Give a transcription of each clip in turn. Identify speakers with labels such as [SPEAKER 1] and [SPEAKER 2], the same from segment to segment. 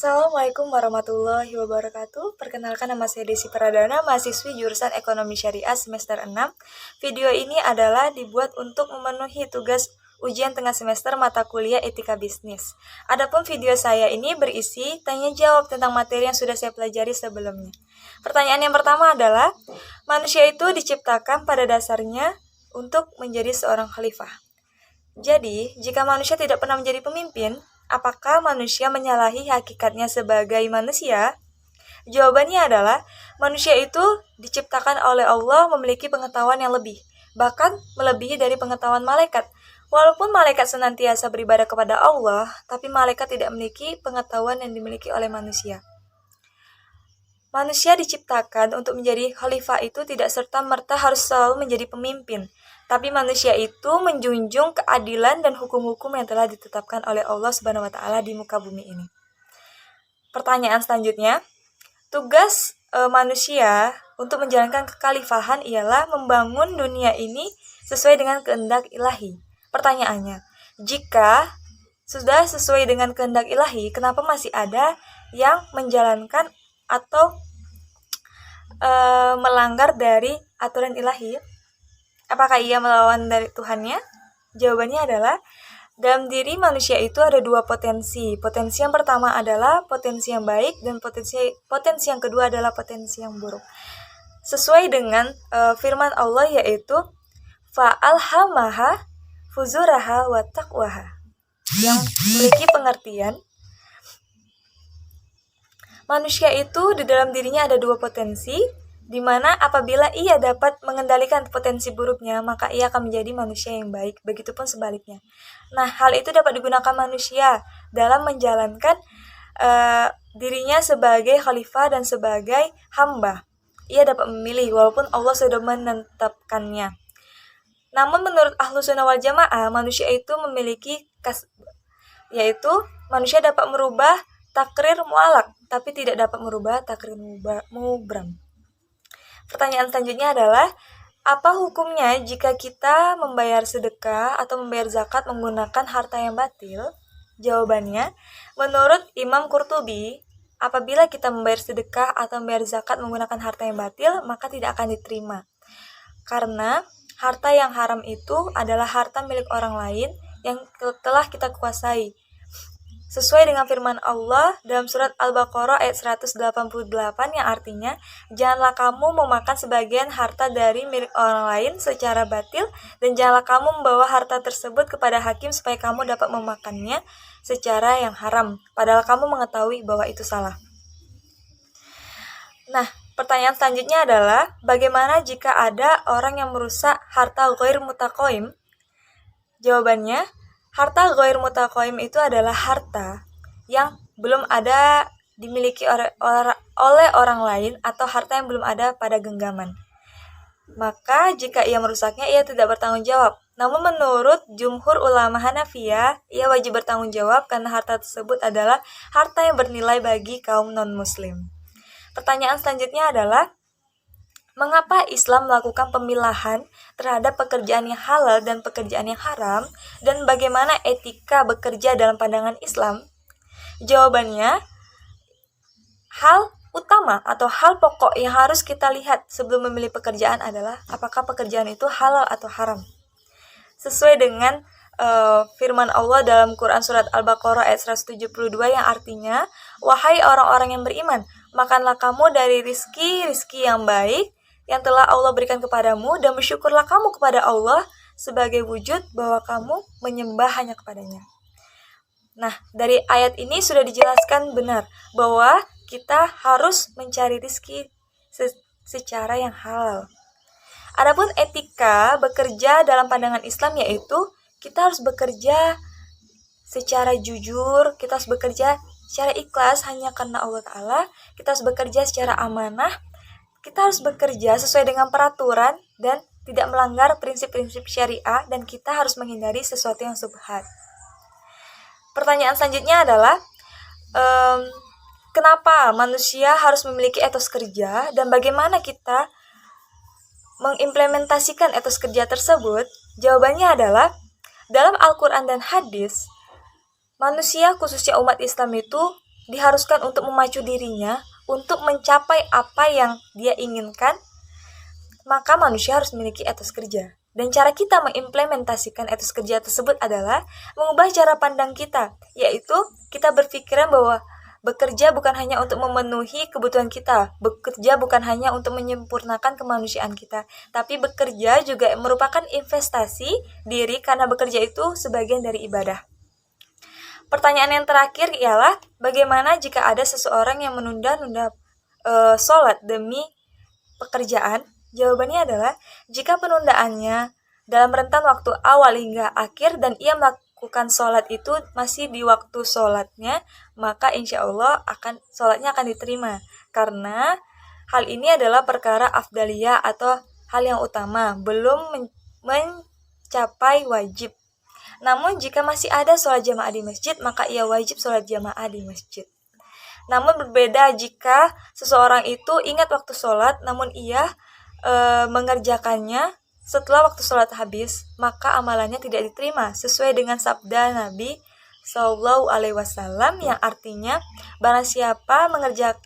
[SPEAKER 1] Assalamualaikum warahmatullahi wabarakatuh. Perkenalkan, nama saya Desi Pradana, mahasiswi jurusan Ekonomi Syariah semester 6. Video ini adalah dibuat untuk memenuhi tugas ujian tengah semester mata kuliah Etika Bisnis. Adapun video saya ini berisi tanya jawab tentang materi yang sudah saya pelajari sebelumnya. Pertanyaan yang pertama adalah, manusia itu diciptakan pada dasarnya untuk menjadi seorang khalifah. Jadi, jika manusia tidak pernah menjadi pemimpin, apakah manusia menyalahi hakikatnya sebagai manusia? Jawabannya adalah, manusia itu diciptakan oleh Allah memiliki pengetahuan yang lebih, bahkan melebihi dari pengetahuan malaikat. Walaupun malaikat senantiasa beribadah kepada Allah, tapi malaikat tidak memiliki pengetahuan yang dimiliki oleh manusia. Manusia diciptakan untuk menjadi khalifah itu tidak serta-merta harus selalu menjadi pemimpin, tapi manusia itu menjunjung keadilan dan hukum-hukum yang telah ditetapkan oleh Allah Subhanahu wa taala di muka bumi ini. Pertanyaan selanjutnya, tugas manusia untuk menjalankan kekhalifahan ialah membangun dunia ini sesuai dengan kehendak ilahi. Pertanyaannya, jika sudah sesuai dengan kehendak ilahi, kenapa masih ada yang menjalankan atau melanggar dari aturan ilahi? Apakah ia melawan dari Tuhannya? Jawabannya adalah, dalam diri manusia itu ada dua potensi. Potensi yang pertama adalah potensi yang baik, dan potensi yang kedua adalah potensi yang buruk. Sesuai dengan firman Allah, yaitu fa'alhamaha fuzuraha wa taqwaha, yang memiliki pengertian manusia itu di dalam dirinya ada dua potensi, di mana apabila ia dapat mengendalikan potensi buruknya, maka ia akan menjadi manusia yang baik. Begitupun sebaliknya. Nah, hal itu dapat digunakan manusia dalam menjalankan dirinya sebagai khalifah dan sebagai hamba. Ia dapat memilih walaupun Allah sudah menetapkannya. Namun menurut Ahlus Sunnah wal Jamaah, manusia itu memiliki yaitu manusia dapat merubah takrir mu'alak, tapi tidak dapat merubah takrir mubram. Pertanyaan selanjutnya adalah, apa hukumnya jika kita membayar sedekah atau membayar zakat menggunakan harta yang batil? Jawabannya, menurut Imam Qurtubi, apabila kita membayar sedekah atau membayar zakat menggunakan harta yang batil, maka tidak akan diterima. Karena harta yang haram itu adalah harta milik orang lain yang telah kita kuasai. Sesuai dengan firman Allah dalam surat Al-Baqarah ayat 188 yang artinya, janganlah kamu memakan sebagian harta dari milik orang lain secara batil, dan janganlah kamu membawa harta tersebut kepada hakim supaya kamu dapat memakannya secara yang haram, padahal kamu mengetahui bahwa itu salah. Nah, pertanyaan selanjutnya adalah, bagaimana jika ada orang yang merusak harta ghair mutaqaim? Jawabannya, harta ghair mutaqaim itu adalah harta yang belum ada dimiliki oleh orang lain atau harta yang belum ada pada genggaman. Maka jika ia merusaknya, ia tidak bertanggung jawab. Namun menurut jumhur ulama Hanafiyah, ia wajib bertanggung jawab karena harta tersebut adalah harta yang bernilai bagi kaum non-muslim. Pertanyaan selanjutnya adalah, mengapa Islam melakukan pemilahan terhadap pekerjaan yang halal dan pekerjaan yang haram, dan bagaimana etika bekerja dalam pandangan Islam? Jawabannya, hal utama atau hal pokok yang harus kita lihat sebelum memilih pekerjaan adalah apakah pekerjaan itu halal atau haram. Sesuai dengan firman Allah dalam Quran surat Al-Baqarah ayat 172 yang artinya, wahai orang-orang yang beriman, makanlah kamu dari rizki yang baik yang telah Allah berikan kepadamu, dan bersyukurlah kamu kepada Allah sebagai wujud bahwa kamu menyembah hanya kepadanya. Nah, dari ayat ini sudah dijelaskan benar bahwa kita harus mencari rizki secara yang halal. Adapun etika bekerja dalam pandangan Islam, yaitu kita harus bekerja secara jujur, kita harus bekerja secara ikhlas hanya karena Allah Ta'ala, kita harus bekerja secara amanah, kita harus bekerja sesuai dengan peraturan dan tidak melanggar prinsip-prinsip syariah, dan kita harus menghindari sesuatu yang subhat. Pertanyaan selanjutnya adalah, kenapa manusia harus memiliki etos kerja, dan bagaimana kita mengimplementasikan etos kerja tersebut? Jawabannya adalah, dalam Al-Quran dan hadis, manusia khususnya umat Islam itu diharuskan untuk memacu dirinya untuk mencapai apa yang dia inginkan, maka manusia harus memiliki etos kerja. Dan cara kita mengimplementasikan etos kerja tersebut adalah mengubah cara pandang kita, yaitu kita berpikiran bahwa bekerja bukan hanya untuk memenuhi kebutuhan kita, bekerja bukan hanya untuk menyempurnakan kemanusiaan kita, tapi bekerja juga merupakan investasi diri karena bekerja itu sebagian dari ibadah. Pertanyaan yang terakhir ialah, bagaimana jika ada seseorang yang menunda-nunda sholat demi pekerjaan? Jawabannya adalah, jika penundaannya dalam rentan waktu awal hingga akhir dan ia melakukan sholat itu masih di waktu sholatnya, maka insya Allah sholatnya akan diterima. Karena hal ini adalah perkara afdaliyah atau hal yang utama, belum mencapai wajib. Namun jika masih ada sholat jamaah di masjid, maka ia wajib sholat jamaah di masjid. Namun berbeda jika seseorang itu ingat waktu sholat, namun ia mengerjakannya setelah waktu sholat habis, maka amalannya tidak diterima sesuai dengan sabda Nabi Sallallahu Alaihi Wasallam yang artinya, barang siapa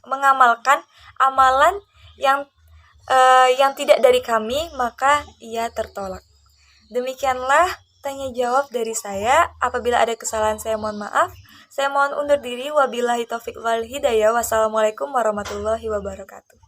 [SPEAKER 1] mengamalkan amalan yang tidak dari kami, maka ia tertolak. Demikianlah tanya jawab dari saya. Apabila ada kesalahan saya mohon maaf. Saya mohon undur diri. Wabillahi taufiq wal hidayah. Wassalamualaikum warahmatullahi wabarakatuh.